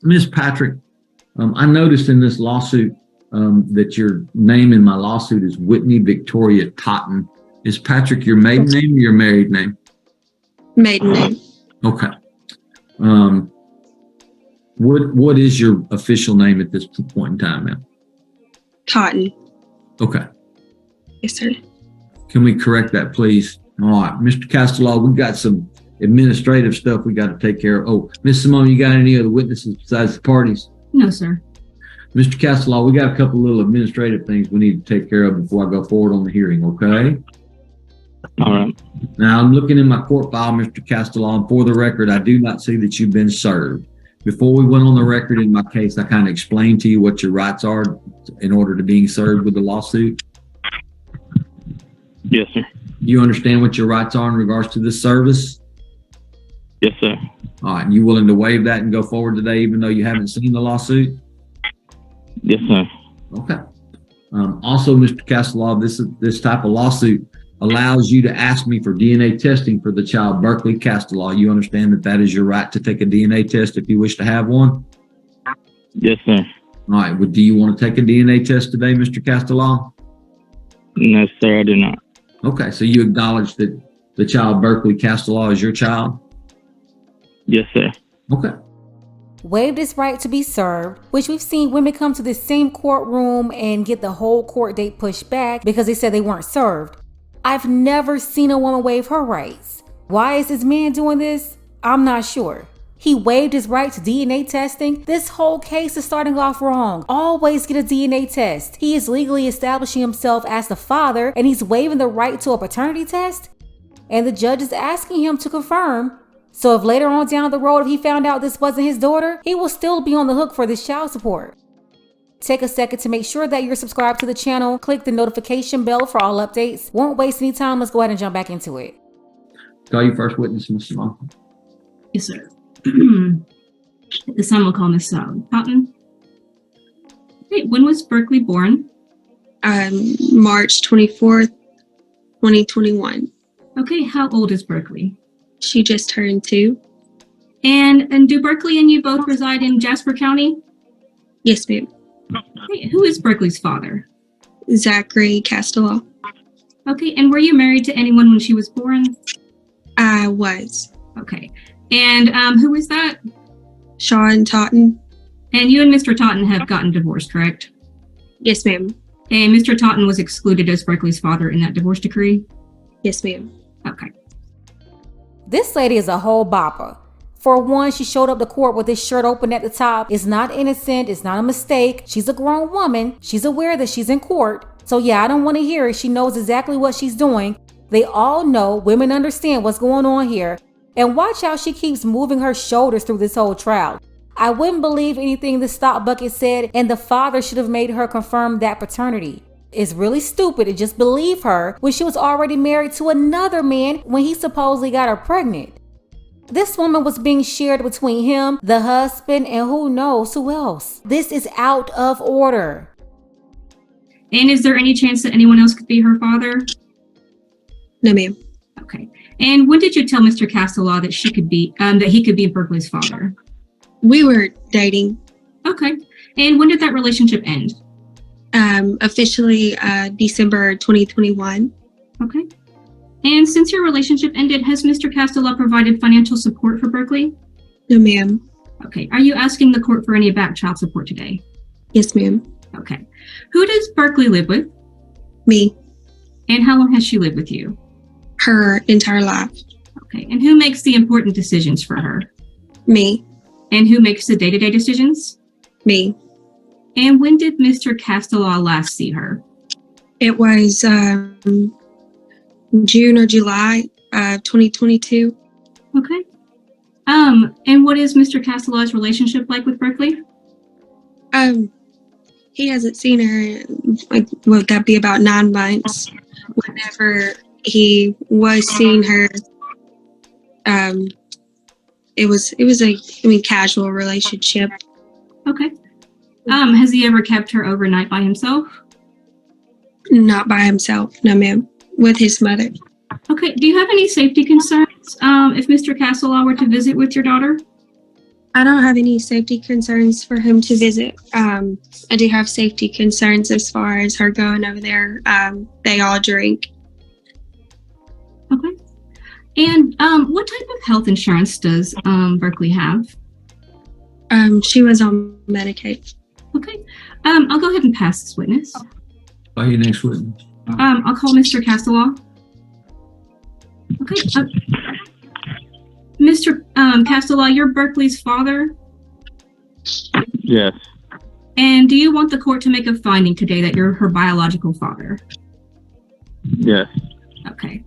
Ms. Patrick, I noticed in this lawsuit that your name in my lawsuit is Whitney Victoria Totten. Is Patrick your maiden name or your married name? Maiden name. Okay. What is your official name at this point in time, ma'am? Totten. Okay. Yes, sir. Can we correct that, please? All right, Mr. Castellaw, we've got some administrative stuff we got to take care of. Oh, Ms. Simone, you got any other witnesses besides the parties? No, sir. Mr. Castellaw, we got a couple little administrative things we need to take care of before I go forward on the hearing, okay? All right. Now, I'm looking in my court file, Mr. Castellaw, and for the record, I do not see that you've been served. Before we went on the record in my case, I kind of explained to you what your rights are in order to being served with the lawsuit. Yes, sir. You understand what your rights are in regards to this service? Yes, sir. All right, and you willing to waive that and go forward today, even though you haven't seen the lawsuit? Yes, sir. Okay. Also, Mr. Castellaw, this type of lawsuit allows you to ask me for DNA testing for the child, Berkeley Castellaw. You understand that that is your right to take a DNA test if you wish to have one? Yes, sir. All right. Well, do you want to take a DNA test today, Mr. Castellaw? No, sir, I do not. Okay. So you acknowledge that the child, Berkeley Castellaw, is your child? Yes, sir. Okay. Waived his right to be served, which we've seen women come to this same courtroom and get the whole court date pushed back because they said they weren't served. I've never seen a woman waive her rights. Why is this man doing this? I'm not sure. He waived his right to DNA testing. This whole case is starting off wrong. Always get a DNA test. He is legally establishing himself as the father and he's waiving the right to a paternity test. And the judge is asking him to confirm. So if later on down the road, if he found out this wasn't his daughter, he will still be on the hook for this child support. Take a second to make sure that you're subscribed to the channel. Click the notification bell for all updates. Won't waste any time. Let's go ahead and jump back into it. Call you first witness, Ms. Simone. Yes, sir. At this time, we'll call Miss Totten. Okay, when was Berkeley born? March 24th, 2021. Okay, how old is Berkeley? She just turned 2. And do Berkeley and you both reside in Jasper County? Yes, ma'am. Okay, who is Berkeley's father? Zachary Castellaw. Okay, and were you married to anyone when she was born? I was. Okay, and who is that? Sean Totten. And you and Mr. Totten have gotten divorced, correct? Yes, ma'am. And Mr. Totten was excluded as Berkeley's father in that divorce decree? Yes, ma'am. Okay. This lady is a whole bopper. For one, she showed up to court with this shirt open at the top. It's not innocent. It's not a mistake. She's a grown woman. She's aware that she's in court. So yeah, I don't want to hear it. She knows exactly what she's doing. They all know, women understand what's going on here. And watch how she keeps moving her shoulders through this whole trial. I wouldn't believe anything the stop bucket said, and the father should have made her confirm that paternity. It's really stupid to just believe her when she was already married to another man when he supposedly got her pregnant. This woman was being shared between him, the husband, and who knows who else. This is out of order. And is there any chance that anyone else could be her father? No, ma'am. Okay. And when did you tell Mr. Castellaw that he could be Berkeley's father? We were dating. Okay. And when did that relationship end? Officially December 2021. Okay. And since your relationship ended, has Mr. Castellaw provided financial support for Berkeley? No, ma'am. Okay. Are you asking the court for any back child support today? Yes, ma'am. Okay. Who does Berkeley live with? Me. And how long has she lived with you? Her entire life. Okay. And who makes the important decisions for her? Me. And who makes the day-to-day decisions? Me. And when did Mr. Castellaw last see her? It was June or July 2022. Okay. And what is Mr. Castellaw's relationship like with Berkeley? He hasn't seen her, like, would that be about 9 months? Whenever he was seeing her, it was a casual relationship. Okay. Has he ever kept her overnight by himself? Not by himself, no, ma'am. With his mother. Okay. Do you have any safety concerns if Mr. Castellaw were to visit with your daughter? I don't have any safety concerns for him to visit. I do have safety concerns as far as her going over there. They all drink. Okay. And what type of health insurance does Berkeley have? She was on Medicaid. Okay. I'll go ahead and pass this witness. Call your next witness. I'll call Mr. Castellaw. Okay. Mr. Castellaw, you're Berkeley's father, Yes. and do you want the court to make a finding today that you're her biological father? Yes. Okay.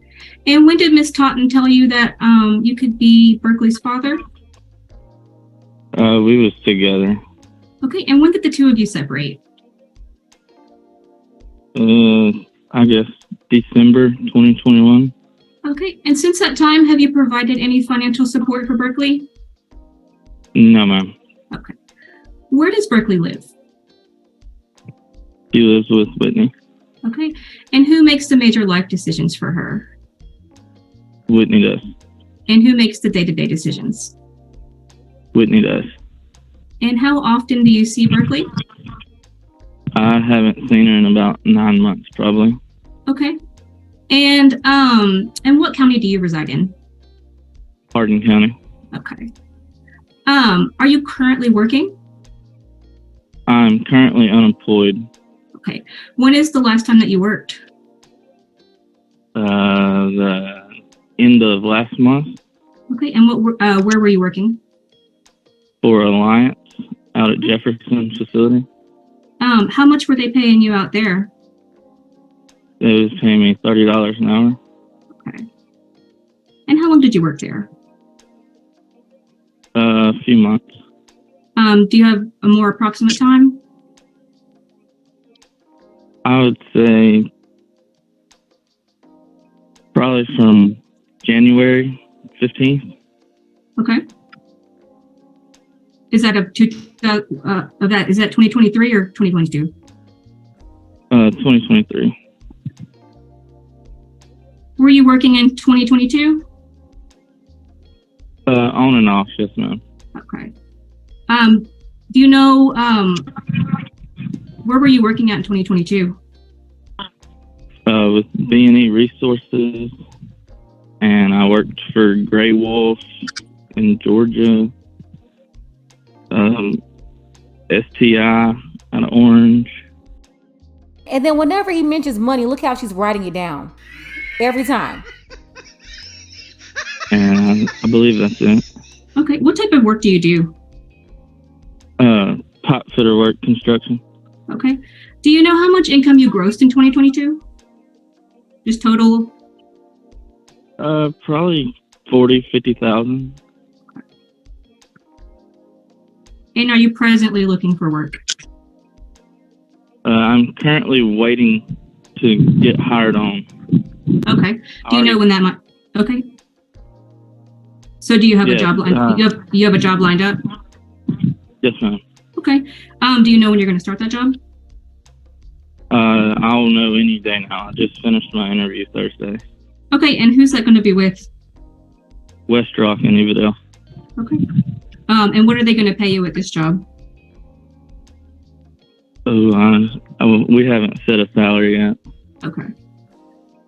And when did Miss Totten tell you that you could be Berkeley's father? We was together. Okay. And when did the two of you separate? I guess December 2021. Okay. And since that time, have you provided any financial support for Berkeley? No, ma'am. Okay. Where does Berkeley live? He lives with Whitney. Okay. And who makes the major life decisions for her? Whitney does. And who makes the day-to-day decisions? Whitney does. And how often do you see Berkeley? I haven't seen her in about 9 months, probably. Okay. And what county do you reside in? Hardin County. Okay. Are you currently working? I'm currently unemployed. Okay. When is the last time that you worked? The end of last month Okay. And where were you working? for Alliance out at Jefferson facility. How much were they paying you out there? They was paying me $30 an hour. Okay. And how long did you work there? A few months. Do you have a more approximate time? I would say probably from January 15th. Okay. Is that is that 2023 or 2022? 2023. Were you working in 2022? On and off, yes, ma'am. Okay. Do you know where were you working at in 2022? With B&E Resources, and I worked for Gray Wolf in Georgia. STI out of Orange. And then whenever he mentions money, look how she's writing it down. Every time. And I believe that's it. Okay. What type of work do you do? Pipe fitter work, construction. Okay. Do you know how much income you grossed in 2022? Just total? Probably 40, 50,000. And are you presently looking for work? I'm currently waiting to get hired on. Okay. Do you know when that might? Okay. So do you have a job lined? You have a job lined up? Yes, ma'am. Okay. Do you know when you're going to start that job? I'll know any day now. I just finished my interview Thursday. Okay. And who's that going to be with? West Rock and Evadale. Okay. And what are they going to pay you at this job? Oh, we haven't set a salary yet. Okay.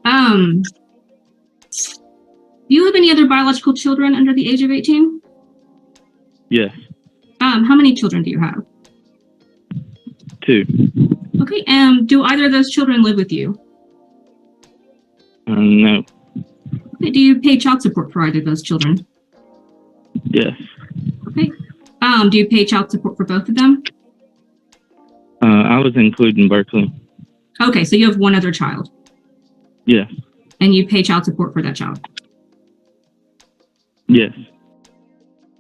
Do you have any other biological children under the age of 18? Yes. How many children do you have? 2. Okay. Do either of those children live with you? No. Okay. Do you pay child support for either of those children? Yes. Okay. Do you pay child support for both of them? I was including Berkeley. Okay, so you have one other child. Yes. And you pay child support for that child. Yes.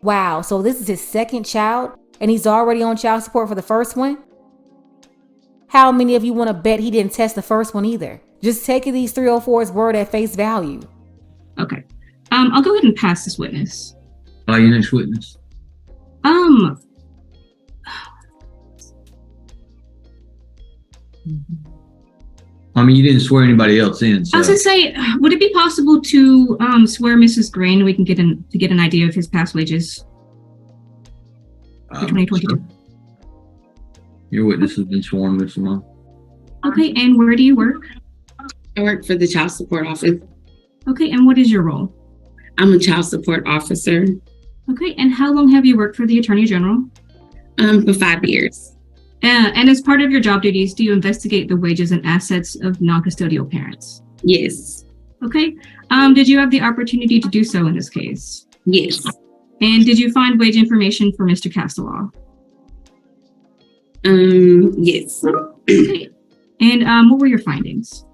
Wow, so this is his second child and he's already on child support for the first one? How many of you want to bet he didn't test the first one either? Just taking these 304's word at face value. Okay. I'll go ahead and pass this witness. Call your next witness. I mean, you didn't swear anybody else in. So. I was gonna say, would it be possible to swear Mrs. Green? We can get an idea of his past wages. for 2022? Your witness has been sworn, Ms. Simone. Okay, and where do you work? I work for the child support office. Okay, and what is your role? I'm a child support officer Okay, and how long have you worked for the Attorney General? for 5 years. And as part of your job duties, do you investigate the wages and assets of non-custodial parents? Yes. Okay, did you have the opportunity to do so in this case? Yes. And did you find wage information for Mr. Castellaw? Yes. Okay. And what were your findings?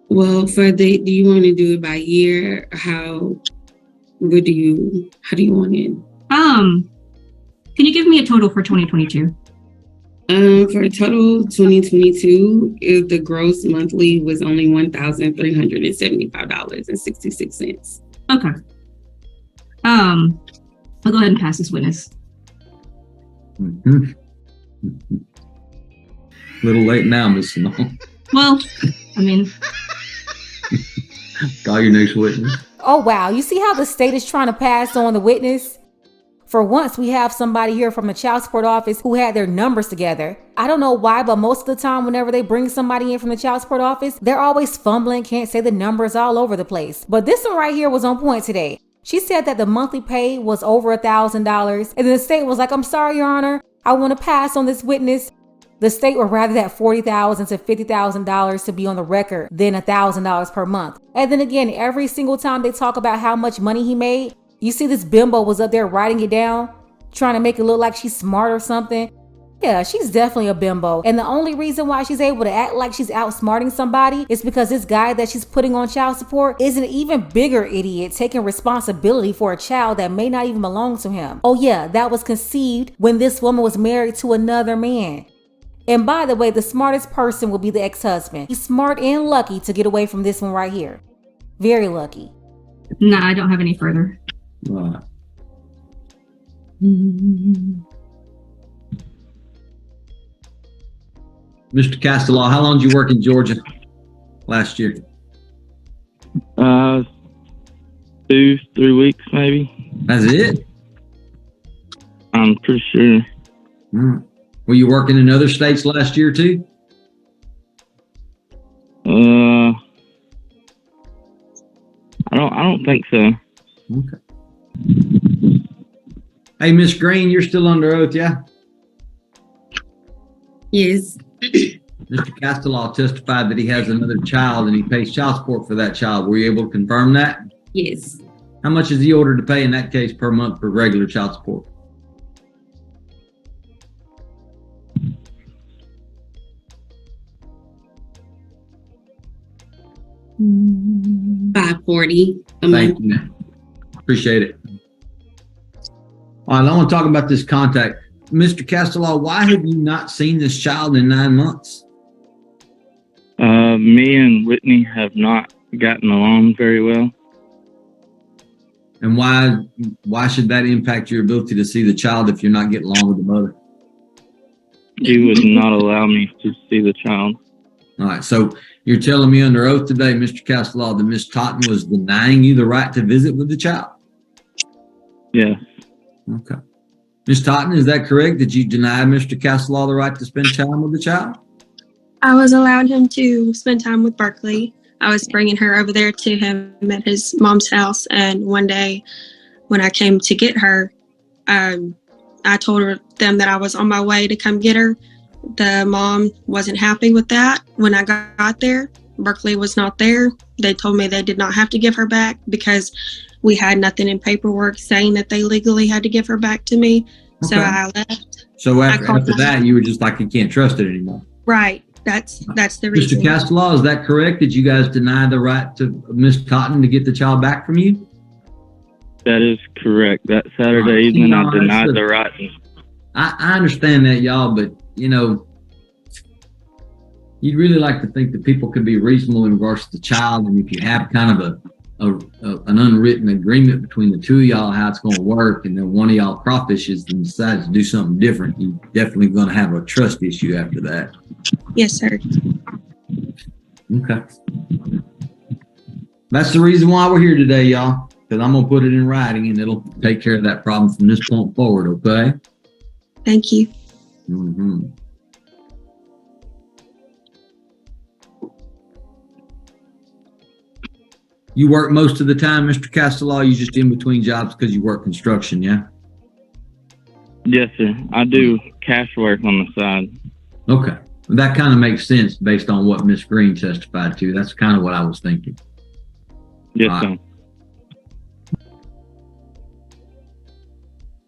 Well, do you want to do it by year? How do you want it? Can you give me a total for 2022? For total 2022, if the gross monthly was only $1,375.66. Okay. I'll go ahead and pass this witness. Mhm. Little late now, Ms. Simone. Well, I mean, Call your next witness. Oh, wow. You see how the state is trying to pass on the witness? For once, we have somebody here from the child support office who had their numbers together. I don't know why, but most of the time, whenever they bring somebody in from the child support office, they're always fumbling, can't say the numbers all over the place. But this one right here was on point today. She said that the monthly pay was over $1,000. And then the state was like, I'm sorry, Your Honor, I want to pass on this witness. The state would rather that $40,000 to $50,000 to be on the record than $1,000 per month. And then again, every single time they talk about how much money he made, you see this bimbo was up there writing it down, trying to make it look like she's smart or something. Yeah, she's definitely a bimbo. And the only reason why she's able to act like she's outsmarting somebody is because this guy that she's putting on child support is an even bigger idiot taking responsibility for a child that may not even belong to him. Oh yeah, that was conceived when this woman was married to another man. And by the way, the smartest person will be the ex-husband. He's smart and lucky to get away from this one right here. Very lucky. nah, I don't have any further. Right. Mr. Castellaw, how long did you work in Georgia last year? 2-3 weeks, maybe. That's it? I'm pretty sure. Were you working in other states last year too? I don't think so. Okay. Hey, Miss Green, you're still under oath, yeah? Yes. Mr. Castellaw testified that he has another child and he pays child support for that child. Were you able to confirm that? Yes. How much is he ordered to pay in that case per month for regular child support? $540 a month. Thank you, man. Appreciate it. All right, I want to talk about this contact. Mr. Castellaw, why have you not seen this child in 9 months? Me and Whitney have not gotten along very well. And why should that impact your ability to see the child if you're not getting along with the mother? He would not allow me to see the child. All right, so you're telling me under oath today, Mr. Castellaw, that Ms. Totten was denying you the right to visit with the child? Yes. Okay. Ms. Totten, is that correct? Did you deny Mr. Castellaw the right to spend time with the child? I was allowing him to spend time with Berkeley. I was bringing her over there to him at his mom's house. And one day when I came to get her, I told them that I was on my way to come get her. The mom wasn't happy with that. When I got there, Berkeley was not there. They told me they did not have to give her back because we had nothing in paperwork saying that they legally had to give her back to me. So Okay. I left. So after that, you were just like, you can't trust it anymore. Right. That's the reason. Mr. Castellaw, is that correct? Did you guys deny the right to Ms. Totten to get the child back from you? That is correct. That Saturday evening, I denied the right. I understand that, y'all, but you'd really like to think that people could be reasonable in regards to the child, and if you have kind of an unwritten agreement between the two of y'all how it's going to work, and then one of y'all crawfishes and decides to do something different, you're definitely going to have a trust issue after that. Yes, sir. Okay. That's the reason why we're here today, y'all. because I'm going to put it in writing and it'll take care of that problem from this point forward, okay? Thank you. Mm-hmm. You work most of the time, Mr. Castellaw? You just in between jobs because you work construction, yeah? Yes, sir. I do cash work on the side. Okay. That kind of makes sense based on what Miss Green testified to. That's kind of what I was thinking. Yes, sir.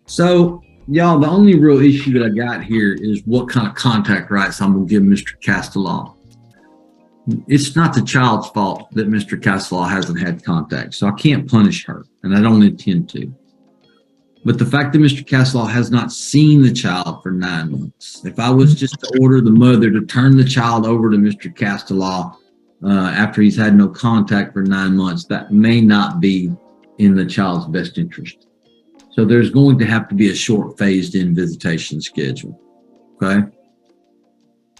So, y'all, the only real issue that I got here is what kind of contact rights I'm going to give Mr. Castellaw. It's not the child's fault that Mr. Castellaw hasn't had contact, so I can't punish her, and I don't intend to. But the fact that Mr. Castellaw has not seen the child for 9 months, if I was just to order the mother to turn the child over to Mr. Castellaw after he's had no contact for 9 months, that may not be in the child's best interest. So there's going to have to be a short phased-in visitation schedule, okay?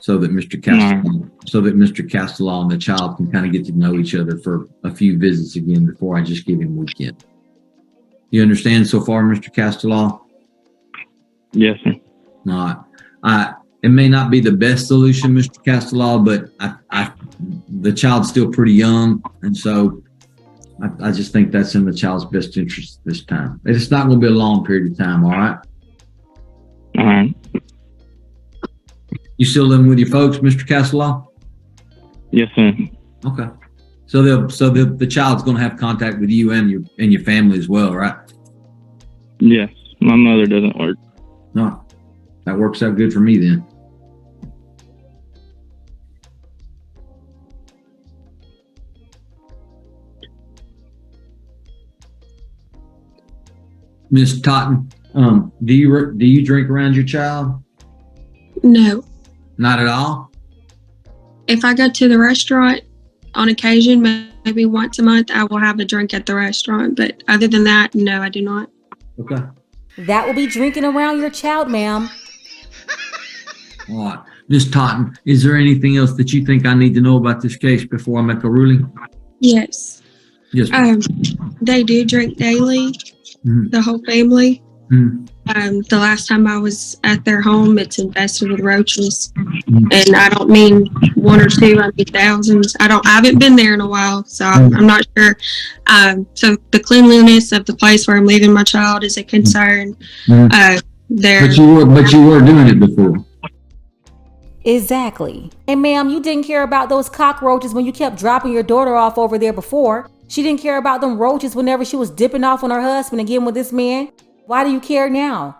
So that Mr. Castellaw and the child can kind of get to know each other for a few visits again before I just give him weekend. You understand so far, Mr. Castellaw? Yes, sir. All right. It may not be the best solution, Mr. Castellaw, but the child's still pretty young, and so I just think that's in the child's best interest this time. It's not going to be a long period of time, all right? All right. You still living with your folks, Mr. Castellaw? Yes, sir. Okay. So the child's going to have contact with you and your family as well, right? Yes. My mother doesn't work. No. That works out good for me then. Miss Totten, do you drink around your child? No. Not at all? If I go to the restaurant on occasion, maybe once a month, I will have a drink at the restaurant. But other than that, no, I do not. Okay. That will be drinking around your child, ma'am. All right. Miss Totten, is there anything else that you think I need to know about this case before I make a ruling? Yes. Yes, ma'am. They do drink daily, Mhm. the whole family. Mhm. The last time I was at their home, it's infested with roaches. And I don't mean one or two, I mean thousands. I haven't been there in a while, so I'm not sure. So the cleanliness of the place where I'm leaving my child is a concern. But you were doing it before. Exactly. And ma'am, you didn't care about those cockroaches when you kept dropping your daughter off over there before. She didn't care about them roaches whenever she was dipping off on her husband and getting with this man. Why do you care now?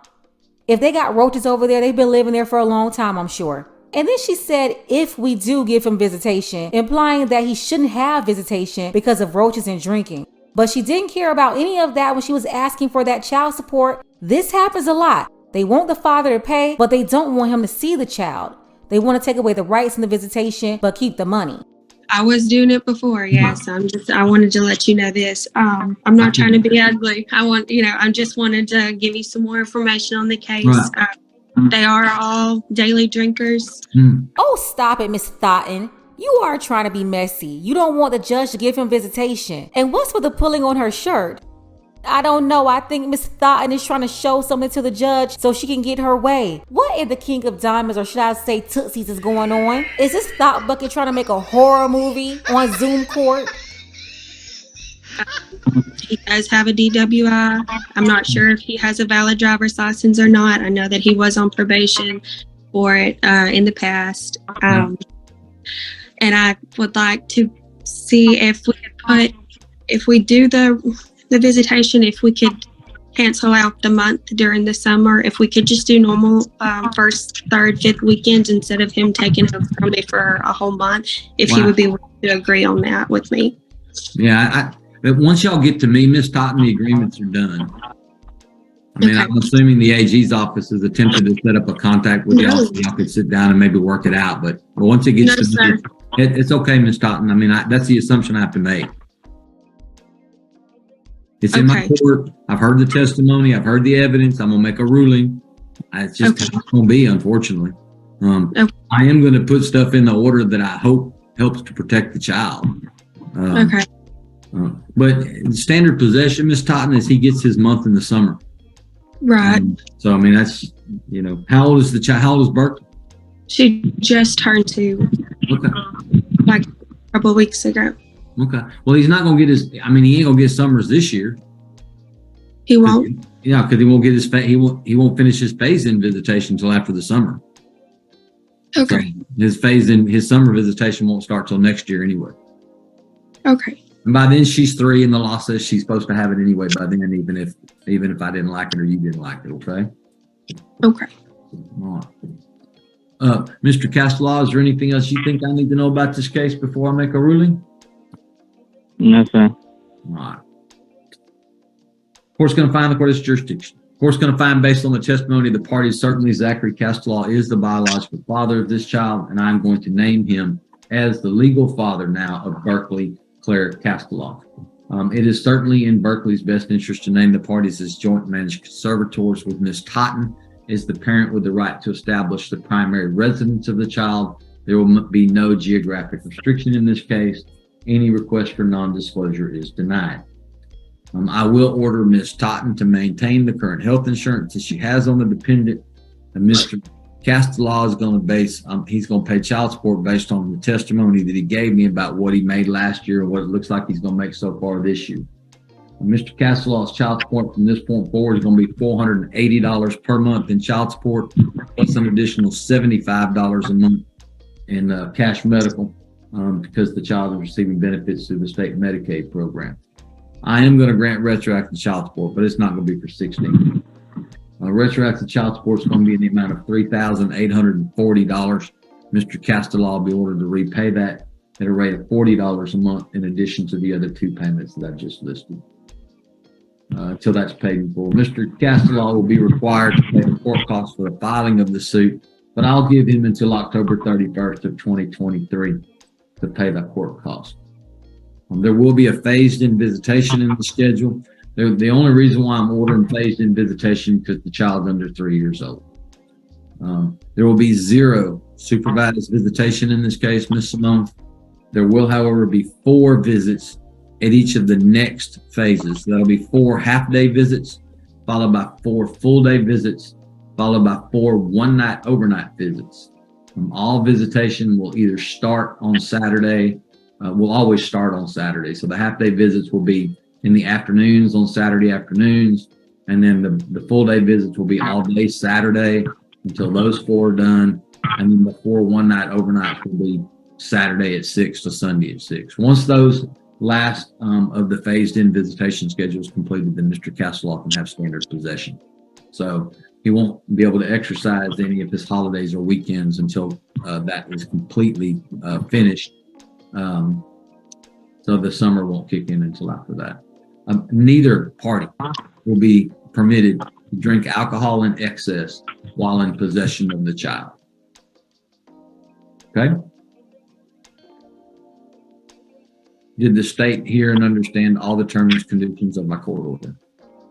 If they got roaches over there, they've been living there for a long time, I'm sure. And then she said, if we do give him visitation, implying that he shouldn't have visitation because of roaches and drinking. But she didn't care about any of that when she was asking for that child support. This happens a lot. They want the father to pay, but they don't want him to see the child. They want to take away the rights and the visitation, but keep the money. I was doing it before, yes. I wanted to let you know this. I'm not trying to be ugly. I just wanted to give you some more information on the case. Right. They are all daily drinkers. Oh, stop it, Miss Thotton. You are trying to be messy. You don't want the judge to give him visitation. And what's with the pulling on her shirt? I don't know. I think Miss Thotton is trying to show something to the judge so she can get her way. What in the King of Diamonds, or should I say Tootsies, is going on? Is this Thought Bucket trying to make a horror movie on Zoom court? He does have a DWI. I'm not sure if he has a valid driver's license or not. I know that he was on probation for it in the past. And I would like to see if we do the visitation, if we could cancel out the month during the summer, if we could just do normal first, third, fifth weekends instead of him taking over from me for a whole month, if he would be willing to agree on that with me. Yeah, once y'all get to me, Miss Totten, the agreements are done. I mean, I'm assuming the AG's office has attempted to set up a contact with y'all so y'all could sit down and maybe work it out. But once it gets to me, it's okay, Miss Totten. I mean, that's the assumption I have to make. It's in my court. I've heard the testimony. I've heard the evidence. I'm going to make a ruling. It's just how it's going to be, unfortunately. I am going to put stuff in the order that I hope helps to protect the child. But standard possession, Miss Totten, is he gets his month in the summer. Right. So I mean, that's, you know, how old is the child? How old is Berkeley? She just turned 2 Okay. like a couple of weeks ago. Okay. Well, he's not gonna get his. I mean, he ain't gonna get summers this year. He won't. Yeah, because he won't get his. He won't finish his phase-in visitation until after the summer. Okay. So his summer visitation won't start till next year anyway. Okay. And by then she's 3, and the law says she's supposed to have it anyway by then, even if I didn't like it or you didn't like it. Okay. Okay. All right. Mr. Castellaw, is there anything else you think I need to know about this case before I make a ruling? No, sir. All right. Court's going to find the court is jurisdiction. Court's going to find, based on the testimony of the parties, certainly Zachary Castellaw is the biological father of this child, and I'm going to name him as the legal father now of Berkeley Claire Castellaw. It is certainly in Berkeley's best interest to name the parties as joint managed conservators, with Ms. Totten is the parent with the right to establish the primary residence of the child. There will be no geographic restriction in this case. Any request for non-disclosure is denied. I will order Ms. Totten to maintain the current health insurance that she has on the dependent. And Mr. Castellaw is going to he's going to pay child support based on the testimony that he gave me about what he made last year and what it looks like he's going to make so far this year. Mr. Castellaw's child support from this point forward is going to be $480 per month in child support, plus an additional $75 a month in cash medical, because the child is receiving benefits through the state Medicaid program. I am going to grant retroactive child support, but it's not going to be for 16. Retroactive child support is going to be in the amount of $3,840. Mr. Castellaw will be ordered to repay that at a rate of $40 a month, in addition to the other 2 payments that I just listed. Until that's paid in full. Mr. Castellaw will be required to pay the court costs for the filing of the suit, but I'll give him until October 31st of 2023 to pay the court costs. There will be a phased-in visitation in the schedule. The only reason why I'm ordering phased-in visitation because the child's under 3 years old. There will be 0 supervised visitation in this case, Ms. Simone. There will, however, be 4 visits at each of the next phases. That'll be 4 half-day visits, followed by 4 full-day visits, followed by 4 one-night overnight visits. All visitation will either start on Saturday. Will always start on Saturday. So the half-day visits will be in the afternoons on Saturday afternoons, and then the full-day visits will be all day Saturday until those 4 are done, and then the 4 one-night overnights will be Saturday at 6 to Sunday at 6. Once those last of the phased-in visitation schedule is completed, then Mr. Castellaw can have standard possession. So he won't be able to exercise any of his holidays or weekends until that is completely finished. So the summer won't kick in until after that. Neither party will be permitted to drink alcohol in excess while in possession of the child. Okay? Did the state hear and understand all the terms and conditions of my court order?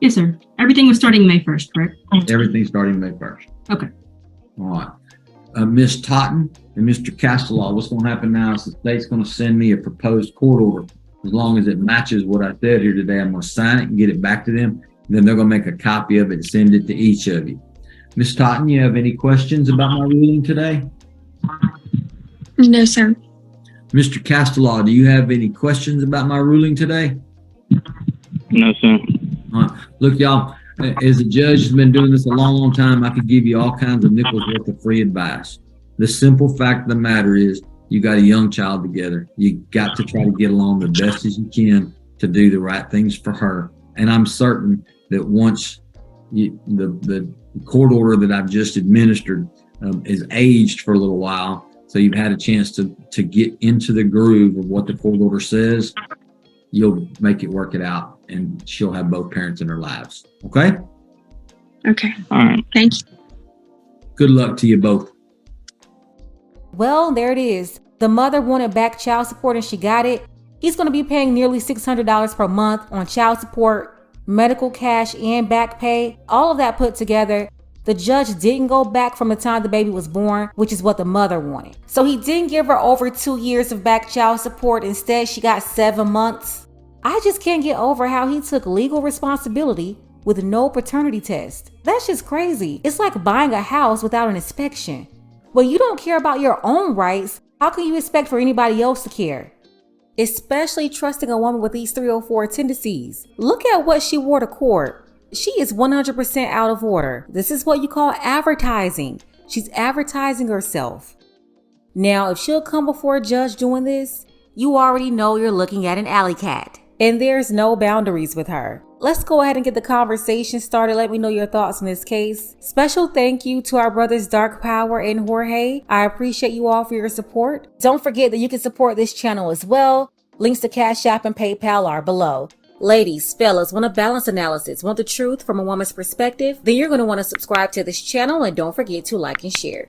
Yes, sir. Everything was starting May 1st, correct? Everything starting May 1st. Okay. All right. Ms. Totten and Mr. Castellaw, what's going to happen now is the state's going to send me a proposed court order. As long as it matches what I said here today, I'm going to sign it and get it back to them. And then they're going to make a copy of it and send it to each of you. Ms. Totten, you have any questions about my ruling today? No, sir. Mr. Castellaw, do you have any questions about my ruling today? No, sir. Look, y'all, as a judge who's been doing this a long, long time, I could give you all kinds of nickels worth of free advice. The simple fact of the matter is you got a young child together. You got to try to get along the best as you can to do the right things for her. And I'm certain that once the court order that I've just administered is aged for a little while, so you've had a chance to get into the groove of what the court order says, you'll make it work it out, and she'll have both parents in her lives. Okay? Okay. All right. Thank you. Good luck to you both. Well, there it is. The mother wanted back child support and she got it. He's going to be paying nearly $600 per month on child support, medical cash, and back pay. All of that put together. The judge didn't go back from the time the baby was born, which is what the mother wanted. So he didn't give her over 2 years of back child support. Instead, she got 7 months. I just can't get over how he took legal responsibility with no paternity test. That's just crazy. It's like buying a house without an inspection. When you don't care about your own rights, how can you expect for anybody else to care? Especially trusting a woman with these 304 tendencies. Look at what she wore to court. She is 100% out of order. This is what you call advertising. She's advertising herself. Now, if she'll come before a judge doing this, you already know you're looking at an alley cat. And there's no boundaries with her. Let's go ahead and get the conversation started. Let me know your thoughts on this case. Special thank you to our brothers Dark Power and Jorge. I appreciate you all for your support. Don't forget that you can support this channel as well. Links to Cash App and PayPal are below. Ladies, fellas, want a balanced analysis, want the truth from a woman's perspective? Then you're going to want to subscribe to this channel and don't forget to like and share.